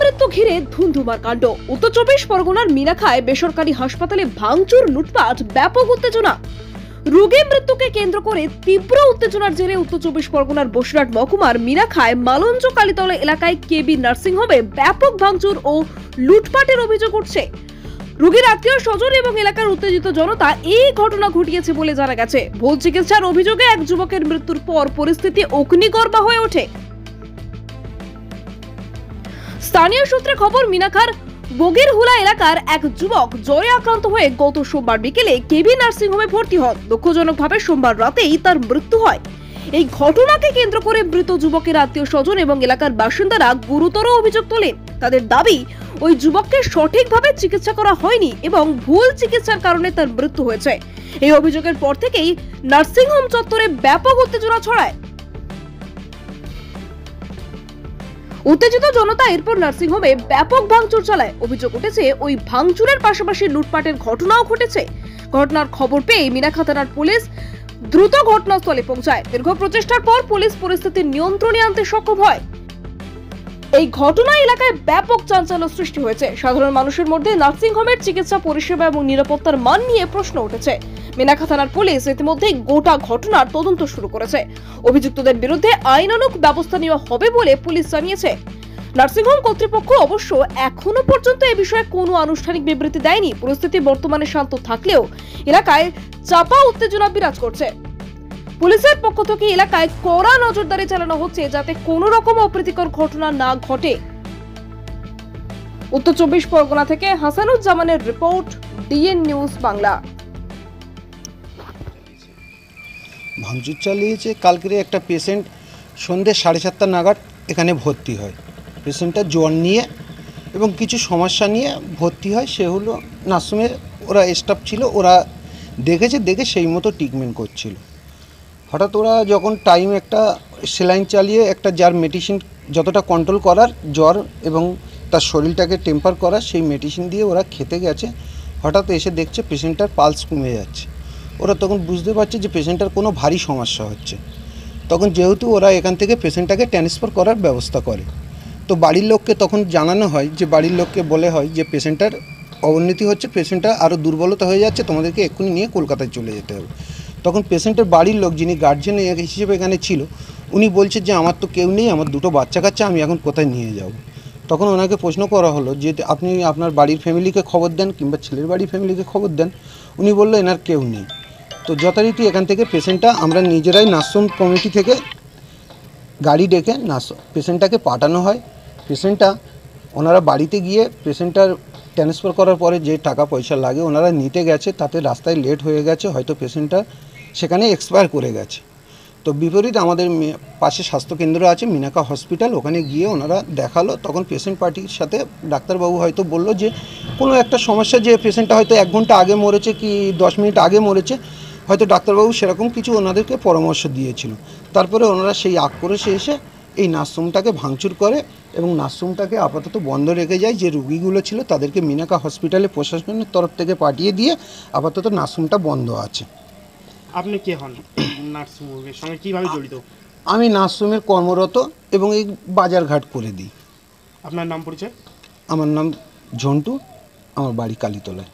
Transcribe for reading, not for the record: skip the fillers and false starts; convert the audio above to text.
মৃত্যু ঘিরে ধুন্ধুমার কাণ্ড। উত্তর 24 পরগনার মিনাখায় বেসরকারি হাসপাতালে ভাঙচুর, লুটপাট, ব্যাপক উত্তেজনা। রোগী মৃত্যুকে কেন্দ্র করে তীব্র উত্তেজনার জেরে উত্তর 24 পরগনার বসিরহাট মহকুমার মিনাখায় মালঞ্চ কালীতলা এলাকায় কেবি নার্সিংহোমে ব্যাপক ভাঙচুর ও লুটপাটের অভিযোগ উঠছে। রোগীর আত্মীয় স্বজন এবং এলাকার উত্তেজিত জনতা এই ঘটনা ঘটিয়েছে বলে জানা গেছে। ভুল চিকিৎসার অভিযোগে এক যুবকের মৃত্যুর পর পরিস্থিতি অগ্নিগর্ভা হয়ে ওঠে। স্থানীয় সূত্রে খবর, মিনাখার বগিরহুলা এলাকার এক যুবক জ্বরে আক্রান্ত হয়ে গত সোমবার বিকেলে কেবি নার্সিংহোমে ভর্তি হন। দুঃখজনকভাবে সোমবার রাতেই তার মৃত্যু হয়। এই ঘটনাকে কেন্দ্র করে মৃত যুবকের আত্মীয় স্বজন এবং এলাকার বাসিন্দারা গুরুতর অভিযোগ তোলেন। তাদের দাবি, ওই যুবককে সঠিকভাবে চিকিৎসা করা হয়নি এবং ভুল চিকিৎসার কারণে তার মৃত্যু হয়েছে। এই অভিযোগের পর থেকেই নার্সিংহোম চত্বরে ব্যাপক উত্তেজনা ছড়ায়। উত্তেজিত জনতা এরপর নার্সিংহোমে ব্যাপক ভাঙচুর চালায়। অভিযোগ উঠেছে, ওই ভাঙচুরের পাশাপাশি লুটপাটের ঘটনাও ঘটেছে। ঘটনার খবর পেয়ে মিনাখা থানার পুলিশ দ্রুত ঘটনাস্থলে পৌঁছায়। দীর্ঘ প্রচেষ্টার পর পুলিশ পরিস্থিতি নিয়ন্ত্রণে আনতে সক্ষম হয়। এই ঘটনায় এলাকায় ব্যাপক চাঞ্চল্য সৃষ্টি হয়েছে। সাধারণ মানুষের মধ্যে নার্সিংহোমের চিকিৎসা পরিষেবা এবং নিরাপত্তার মান নিয়ে প্রশ্ন উঠেছে। মিনাখা থানার পুলিশ ইতিমধ্যে গোটা ঘটনার তদন্ত শুরু করেছে। অভিযুক্তদের বিরুদ্ধে আইনানুগ ব্যবস্থা নেওয়া হবে বলে পুলিশ জানিয়েছে। নার্সিংহোম কর্তৃপক্ষ অবশ্য এখনো পর্যন্ত এ বিষয়ে কোনো আনুষ্ঠানিক বিবৃতি দেয়নি। পরিস্থিতি বর্তমানে শান্ত থাকলেও এলাকায় চাপা উত্তেজনা বিরাজ করছে। পুলিশের পক্ষ থেকে এলাকায় কড়া নজরদারি চালানো হচ্ছে যাতে কোনো রকম অপ্রীতিকর ঘটনা না ঘটে। উত্তর 24 পরগনা থেকে হাসানুজ্জামানের রিপোর্ট, ডিএন নিউজ বাংলা। ভাঙচুর চালিয়েছে। কালকের একটা পেশেন্ট সন্ধ্যে 7:30 নাগাদ এখানে ভর্তি হয়। পেশেন্টটা জ্বর নিয়ে এবং কিছু সমস্যা নিয়ে ভর্তি হয়। সে হলো নার্সিংহোমের ওরা স্টাফ ছিল, ওরা দেখে সেই মতো ট্রিটমেন্ট করছিল। হঠাৎ ওরা যখন টাইম একটা সেলাইন চালিয়ে একটা যার মেডিসিন যতটা কন্ট্রোল করার, জ্বর এবং তার শরীরটাকে টেম্পার করার, সেই মেডিসিন দিয়ে ওরা খেতে গেছে। হঠাৎ এসে দেখছে পেশেন্টটার পালস কমে যাচ্ছে। ওরা তখন বুঝতে পারছে যে পেশেন্টটার কোনো ভারী সমস্যা হচ্ছে। তখন যেহেতু ওরা এখান থেকে পেশেন্টটাকে ট্রান্সফার করার ব্যবস্থা করে, তো বাড়ির লোককে তখন জানানো হয়, যে বাড়ির লোককে বলে হয় যে পেশেন্টটার অবনতি হচ্ছে, পেশেন্টটা আরও দুর্বলতা হয়ে যাচ্ছে, তোমাদেরকে এক্ষুনি নিয়ে কলকাতায় চলে যেতে হবে। তখন পেশেন্টের বাড়ির লোক, যিনি গার্জিয়ান হিসেবে এখানে ছিল, উনি বলছে যে আমার তো কেউ নেই, আমার দুটো বাচ্চা কাচ্চা, আমি এখন কোথায় নিয়ে যাব। তখন ওনাকে প্রশ্ন করা হলো যে আপনি আপনার বাড়ির ফ্যামিলিকে খবর দেন কিংবা ছেলের বাড়ির ফ্যামিলিকে খবর দেন। উনি বললো এনার কেউ নেই। তো যথারীতি এখান থেকে পেশেন্টটা আমরা নিজেরাই নার্সিং কমিটি থেকে গাড়ি ডেকে পেশেন্টটাকে পাঠানো হয়। পেশেন্টটা ওনারা বাড়িতে গিয়ে পেশেন্টটার ট্রান্সফার করার পরে যে টাকা পয়সা লাগে ওনারা নিতে গেছে, তাতে রাস্তায় লেট হয়ে গেছে, হয়তো পেশেন্টটা সেখানে এক্সপায়ার করে গেছে। তো বিপরীত আমাদের পাশে স্বাস্থ্যকেন্দ্র আছে মিনাখা হসপিটাল, ওখানে গিয়ে ওনারা দেখালো। তখন পেশেন্ট পার্টির সাথে ডাক্তারবাবু হয়তো বলল যে কোনো একটা সমস্যা, যে পেশেন্টটা হয়তো 1 ঘন্টা আগে মরেছে কি 10 মিনিট আগে মরেছে, হয়তো ডাক্তারবাবু সেরকম কিছু ওনাদেরকে পরামর্শ দিয়েছিল। তারপরে ওনারা সেই আক্রোশে এসে এই নার্সিংহোমটাকে ভাঙচুর করে এবং নার্সিংহোমটাকে আপাতত বন্ধ রেখে যায়। যে রুগীগুলো ছিল তাদেরকে মিনাখা হসপিটালে প্রশাসনের তরফ থেকে পাঠিয়ে দিয়ে আপাতত নার্সিংহোমটা বন্ধ আছে। আপনি কে হন নার্সিংহোমের সঙ্গে, কিভাবে জড়িত? আমি নার্সিংহোমের কর্মরত এবং এই বাজারঘাট করে দিই। আপনার নাম পরিচয়? আমার নাম ঝন্টু, আমার বাড়ি কালীতলায়।